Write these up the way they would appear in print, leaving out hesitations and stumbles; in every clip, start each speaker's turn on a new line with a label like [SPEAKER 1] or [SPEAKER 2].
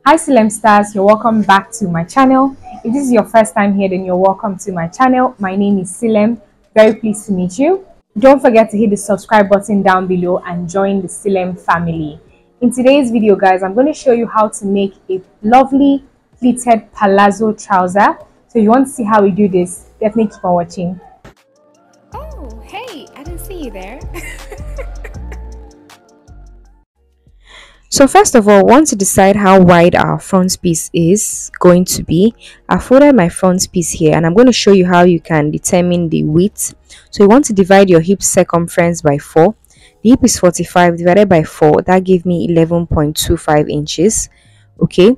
[SPEAKER 1] Hi Silem stars, you're welcome back to my channel. If this is your first time here, then you're welcome to my channel. My name is Silem. Very pleased to meet you. Don't forget to hit the subscribe button down below and join the Silem family. In today's video, guys, I'm going to show you how to make a lovely pleated palazzo trouser. So if you want to see how we do this, definitely keep on watching.
[SPEAKER 2] Oh, hey, I didn't see you there.
[SPEAKER 3] So first of all, once you decide how wide our front piece is going to be, I folded my front piece here and I'm going to show you how you can determine the width. So you want to divide your hip circumference by 4. The hip is 45 divided by 4. That gave me 11.25 inches. Okay.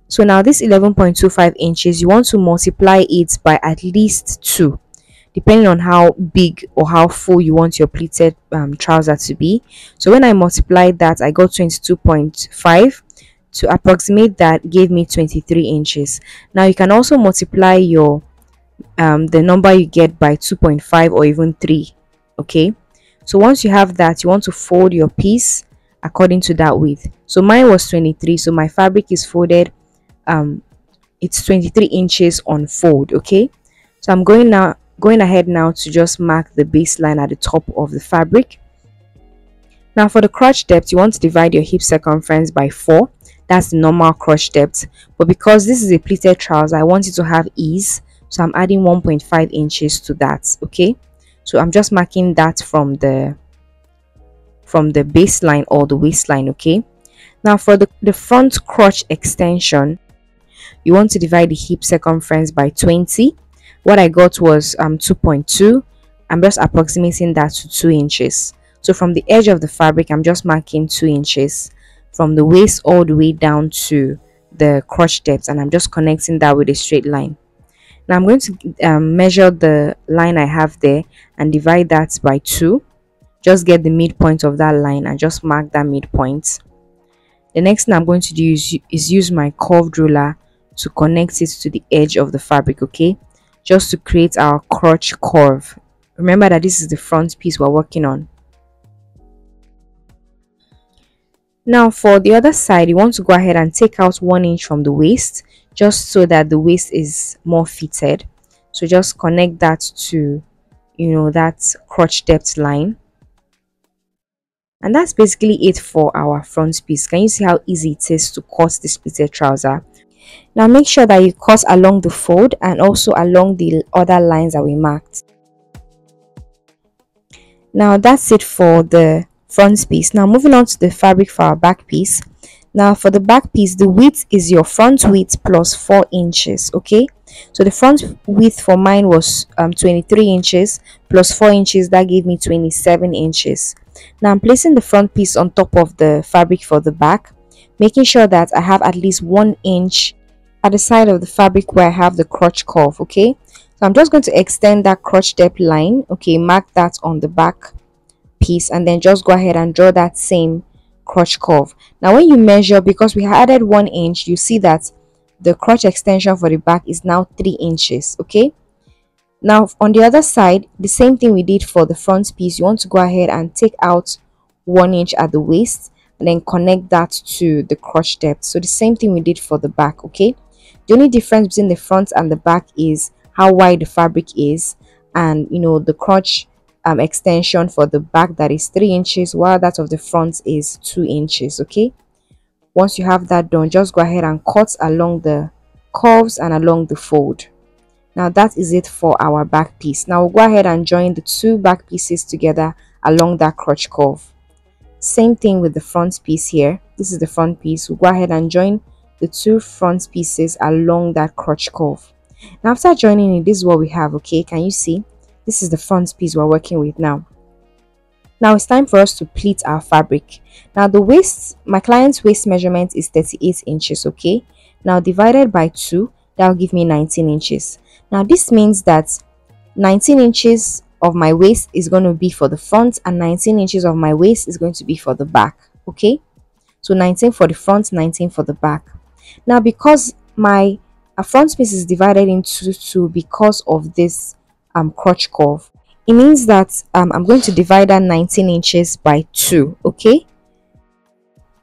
[SPEAKER 3] So now this 11.25 inches, you want to multiply it by at least 2, depending on how big or how full you want your pleated trouser to be. So when I multiplied that, I got 22.5. To approximate that gave me 23 inches. Now you can also multiply your the number you get by 2.5 or even 3. Okay, so once you have that, you want to fold your piece according to that width. So mine was 23, so my fabric is folded, it's 23 inches on fold. Okay, so I'm going ahead now to just mark the baseline at the top of the fabric. Now for the crotch depth, you want to divide your hip circumference by 4. That's the normal crotch depth, but because this is a pleated trouser, I want it to have ease, so I'm adding 1.5 inches to that. Okay, so I'm just marking that from the baseline or the waistline. Okay, now for the front crotch extension, you want to divide the hip circumference by 20. What I got was 2.2. I'm just approximating that to 2 inches. So from the edge of the fabric, I'm just marking 2 inches from the waist all the way down to the crotch depth, and I'm just connecting that with a straight line. Now I'm going to measure the line I have there and divide that by 2. Just get the midpoint of that line and just mark that midpoint. The next thing I'm going to do is use my curved ruler to connect it to the edge of the fabric. Okay, just to create our crotch curve. Remember that this is the front piece we're working on. Now for the other side, you want to go ahead and take out 1 inch from the waist, just so that the waist is more fitted. So just connect that to, that crotch depth line. And that's basically it for our front piece. Can you see how easy it is to cut this pleated trouser? Now make sure that you cut along the fold and also along the other lines that we marked. Now that's it for the front piece. Now moving on to the fabric for our back piece. Now for the back piece, the width is your front width plus 4 inches. Okay, so the front width for mine was 23 inches plus 4 inches. That gave me 27 inches. Now I'm placing the front piece on top of the fabric for the back, making sure that I have at least 1 inch at the side of the fabric where I have the crotch curve. Okay, so I'm just going to extend that crotch depth line. Okay, mark that on the back piece and then just go ahead and draw that same crotch curve. Now when you measure, because we added 1 inch, you see that the crotch extension for the back is now 3 inches. Okay, now on the other side, the same thing we did for the front piece. You want to go ahead and take out 1 inch at the waist and then connect that to the crotch depth. So the same thing we did for the back. Okay, the only difference between the front and the back is how wide the fabric is, and the crotch extension for the back, that is 3 inches, while that of the front is 2 inches. Okay, once you have that done, just go ahead and cut along the curves and along the fold. Now that is it for our back piece. Now we'll go ahead and join the two back pieces together along that crotch curve. Same thing with the front piece here. This is the front piece. We'll go ahead and join the two front pieces along that crotch curve. Now after joining it, this is what we have. Okay, can you see? This is the front piece we're working with now. Now it's time for us to pleat our fabric. Now the waist, my client's waist measurement is 38 inches. Okay, now divided by 2, that will give me 19 inches. Now this means that 19 inches of my waist is going to be for the front and 19 inches of my waist is going to be for the back. Okay, so 19 for the front, 19 for the back. Now because my front piece is divided into 2 because of this crotch curve, it means that I'm going to divide that 19 inches by 2. Okay,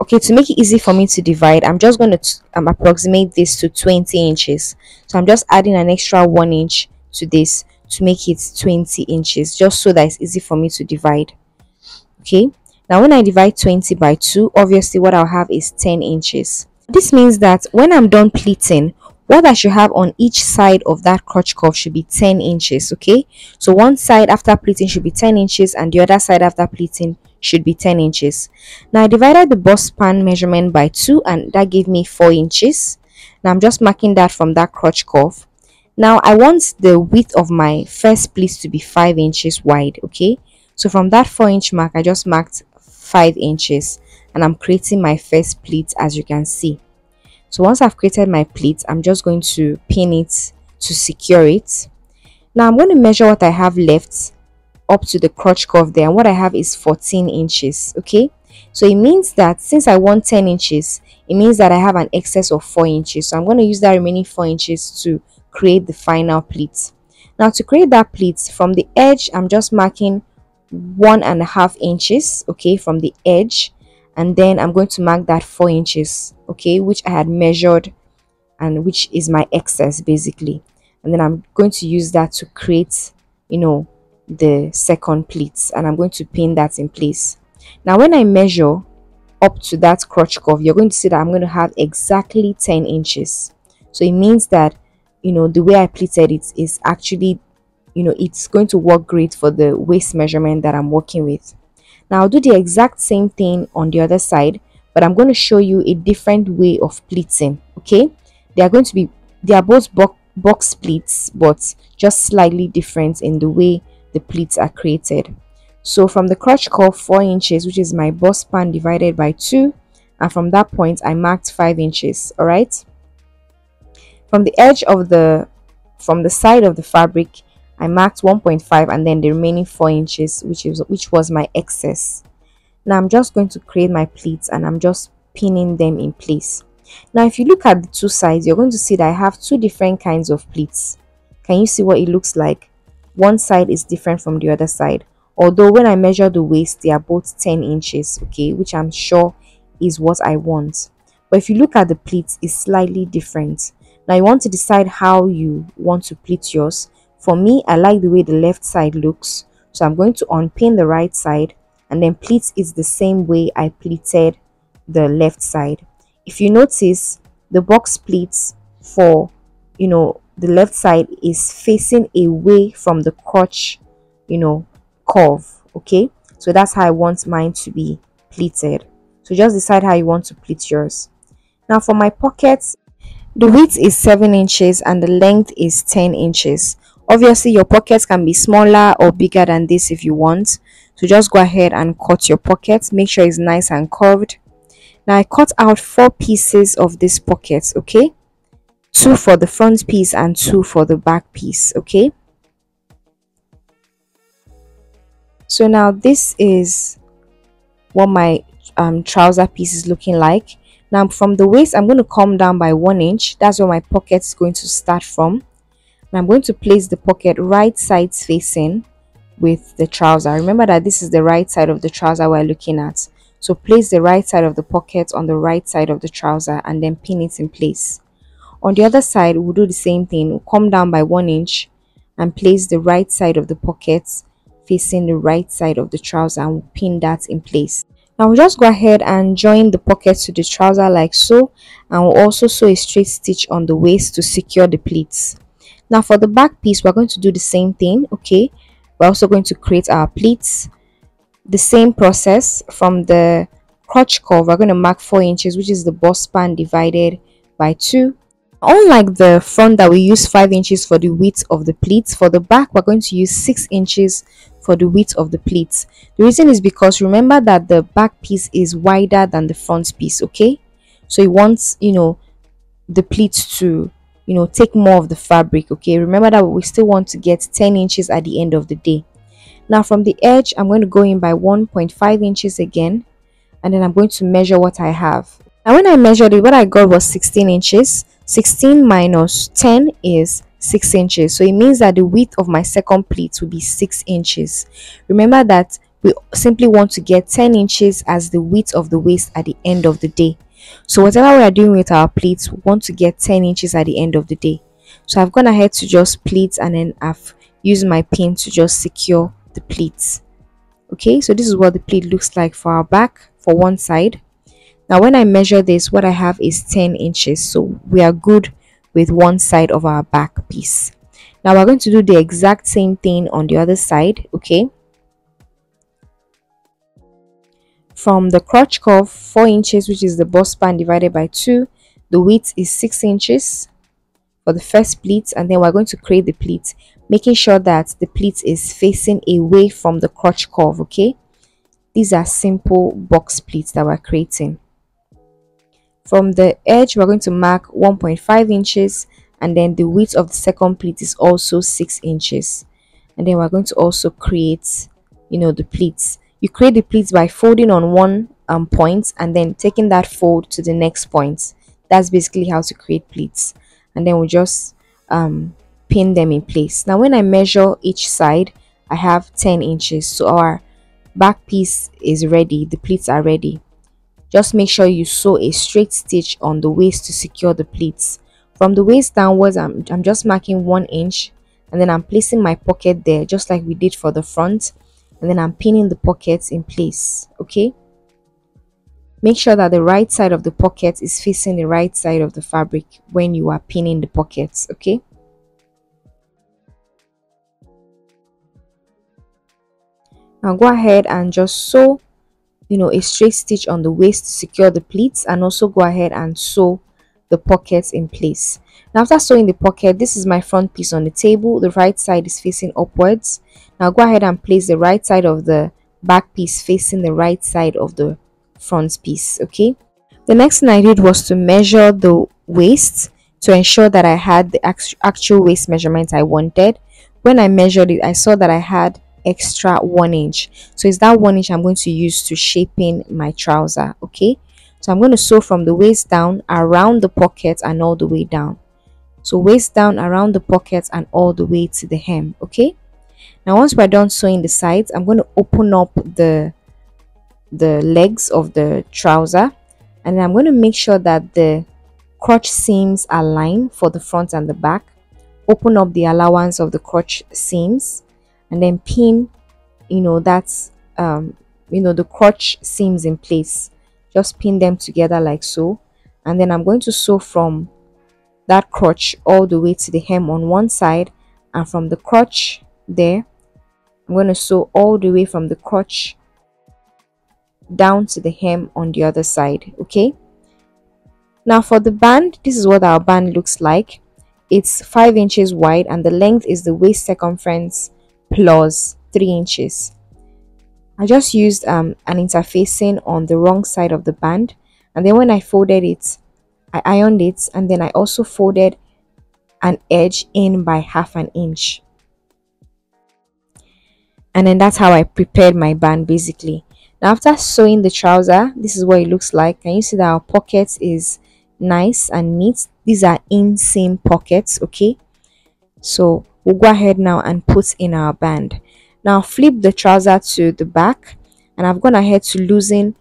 [SPEAKER 3] Okay, to make it easy for me to divide, I'm just going to approximate this to 20 inches. So I'm just adding an extra 1 inch to this to make it 20 inches, just so that it's easy for me to divide. Okay, now when I divide 20 by 2, obviously what I'll have is 10 inches. This means that when I'm done pleating, what I should have on each side of that crotch cuff should be 10 inches. Okay, so one side after pleating should be 10 inches and the other side after pleating should be 10 inches. Now I divided the bust span measurement by 2 and that gave me 4 inches. Now I'm just marking that from that crotch cuff. Now I want the width of my first pleat to be 5 inches wide. Okay, so from that 4-inch mark I just marked 5 inches and I'm creating my first pleat, as you can see. So once I've created my pleat, I'm just going to pin it to secure it. Now I'm going to measure what I have left up to the crotch cuff there, and what I have is 14 inches. Okay, so it means that since I want 10 inches, it means that I have an excess of 4 inches. So I'm going to use that remaining 4 inches to create the final pleat. Now to create that pleat, from the edge I'm just marking 1.5 inches, okay, from the edge, and then I'm going to mark that 4 inches, okay, which I had measured and which is my excess basically, and then I'm going to use that to create, you know, the second pleats, and I'm going to pin that in place. Now when I measure up to that crotch cuff, you're going to see that I'm going to have exactly 10 inches. So it means that, you know, the way I pleated it is actually, you know, it's going to work great for the waist measurement that I'm working with. Now I'll do the exact same thing on the other side, but I'm going to show you a different way of pleating. Okay, they are both box pleats, but just slightly different in the way the pleats are created. So from the crotch cuff, 4 inches, which is my bust span, divided by 2, and from that point I marked 5 inches. All right, from the edge of from the side of the fabric I marked 1.5 and then the remaining 4 inches, which was my excess. Now I'm just going to create my pleats and I'm just pinning them in place. Now if you look at the two sides, you're going to see that I have two different kinds of pleats. Can you see what it looks like? One side is different from the other side, although when I measure the waist they are both 10 inches, okay, which I'm sure is what I want. But if you look at the pleats, it's slightly different. Now you want to decide how you want to pleat yours. For me, I like the way the left side looks, so I'm going to unpin the right side and then pleat it the same way I pleated the left side. If you notice, the box pleats for, you know, the left side is facing away from the crotch, you know, curve. Okay, so that's how I want mine to be pleated. So just decide how you want to pleat yours. Now for my pockets, the width is 7 inches and the length is 10 inches. Obviously your pockets can be smaller or bigger than this if you want, so just go ahead and cut your pockets. Make sure it's nice and curved. Now I cut out 4 pieces of this pocket, okay, 2 for the front piece and 2 for the back piece. Okay, so now this is what my trouser piece is looking like. Now from the waist I'm going to come down by 1 inch. That's where my pocket is going to start from. And I'm going to place the pocket right sides facing with the trouser. Remember that this is the right side of the trouser we're looking at. So place the right side of the pocket on the right side of the trouser and then pin it in place. On the other side, we'll do the same thing. We'll come down by 1 inch and place the right side of the pocket facing the right side of the trouser and we'll pin that in place. Now we'll just go ahead and join the pocket to the trouser like so, and we'll also sew a straight stitch on the waist to secure the pleats. Now for the back piece, we're going to do the same thing. Okay, we're also going to create our pleats. The same process. From the crotch curve, we're going to mark 4 inches, which is the bust span, divided by 2. Unlike the front that we use 5 inches for the width of the pleats, for the back we're going to use 6 inches for the width of the pleats. The reason is because remember that the back piece is wider than the front piece. Okay, so it wants, you know, the pleats to, you know, take more of the fabric. Okay, remember that we still want to get 10 inches at the end of the day. Now from the edge, I'm going to go in by 1.5 inches again, and then I'm going to measure what I have. Now when I measured it, what I got was 16 inches. 16 minus 10 is 6 inches. So it means that the width of my second pleat will be 6 inches. Remember that we simply want to get 10 inches as the width of the waist at the end of the day. So whatever we are doing with our pleats, we want to get 10 inches at the end of the day. So I've gone ahead to just pleat, and then I've used my pin to just secure the pleats. Okay, so this is what the pleat looks like for our back for one side. Now when I measure this, what I have is 10 inches, so we are good with one side of our back piece. Now we're going to do the exact same thing on the other side. Okay, from the crotch curve 4 inches, which is the bust span, divided by 2, the width is 6 inches for the first pleat, and then we're going to create the pleat, making sure that the pleat is facing away from the crotch curve. Okay, these are simple box pleats that we're creating. From the edge, we're going to mark 1.5 inches, and then the width of the second pleat is also 6 inches. And then we're going to also create, the pleats. You create the pleats by folding on one point and then taking that fold to the next point. That's basically how to create pleats. And then we just pin them in place. Now when I measure each side, I have 10 inches. So our back piece is ready. The pleats are ready. Just make sure you sew a straight stitch on the waist to secure the pleats. From the waist downwards, I'm just marking 1 inch, and then I'm placing my pocket there just like we did for the front, and then I'm pinning the pockets in place. Okay, make sure that the right side of the pocket is facing the right side of the fabric when you are pinning the pockets. Okay, now go ahead and just sew a straight stitch on the waist to secure the pleats, and also go ahead and sew the pockets in place. Now after sewing the pocket, this is my front piece on the table. The right side is facing upwards. Now go ahead and place the right side of the back piece facing the right side of the front piece. Okay, the next thing I did was to measure the waist to ensure that I had the actual waist measurement I wanted. When I measured it, I saw that I had extra 1 inch, so it's that 1 inch I'm going to use to shape in my trouser. Okay, so I'm going to sew from the waist down, around the pocket, and all the way down. So waist down, around the pocket, and all the way to the hem. Okay, now once we're done sewing the sides, I'm going to open up the legs of the trouser, and I'm going to make sure that the crotch seams are lined for the front and the back. Open up the allowance of the crotch seams, and then pin that's the crotch seams in place. Just pin them together like so, and then I'm going to sew from that crotch all the way to the hem on one side, and from the crotch there I'm going to sew all the way from the crotch down to the hem on the other side. Okay, now for the band, this is what our band looks like. It's 5 inches wide, and the length is the waist circumference plus 3 inches. I just used an interfacing on the wrong side of the band, and then when I folded it, I ironed it, and then I also folded an edge in by 1/2 inch. And then that's how I prepared my band basically. Now after sewing the trouser, this is what it looks like. Can you see that our pocket is nice and neat? These are inseam pockets. Okay, so we'll go ahead now and put in our band. Now flip the trouser to the back, and I've gone ahead to loosen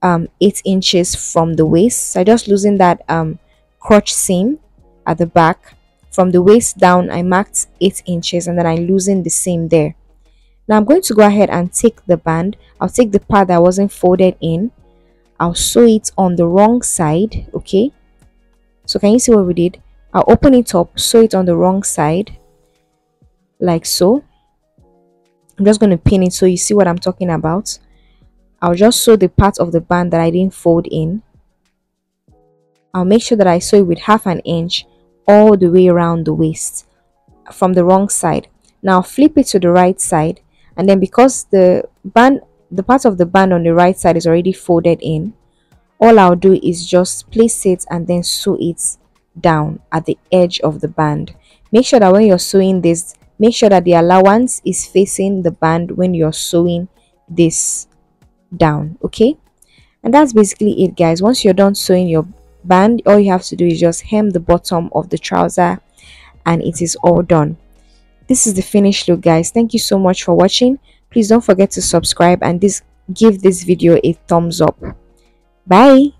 [SPEAKER 3] 8 inches from the waist. So I just loosened that crotch seam at the back. From the waist down, I marked 8 inches, and then I loosened the seam there. Now I'm going to go ahead and take the band. I'll take the part that wasn't folded in. I'll sew it on the wrong side. Okay, so can you see what we did? I'll open it up, sew it on the wrong side like so. I'm just going to pin it so you see what I'm talking about. I'll just sew the part of the band that I didn't fold in. I'll make sure that I sew it with 1/2 inch all the way around the waist from the wrong side. Now flip it to the right side, and then because the part of the band on the right side is already folded in, all I'll do is just place it and then sew it down at the edge of the band. Make sure that when you're sewing this, make sure that the allowance is facing the band when you're sewing this down. Okay, and that's basically it, guys. Once you're done sewing your band, all you have to do is just hem the bottom of the trouser, and it is all done. This is the finished look, guys. Thank you so much for watching. Please don't forget to subscribe and give this video a thumbs up. Bye.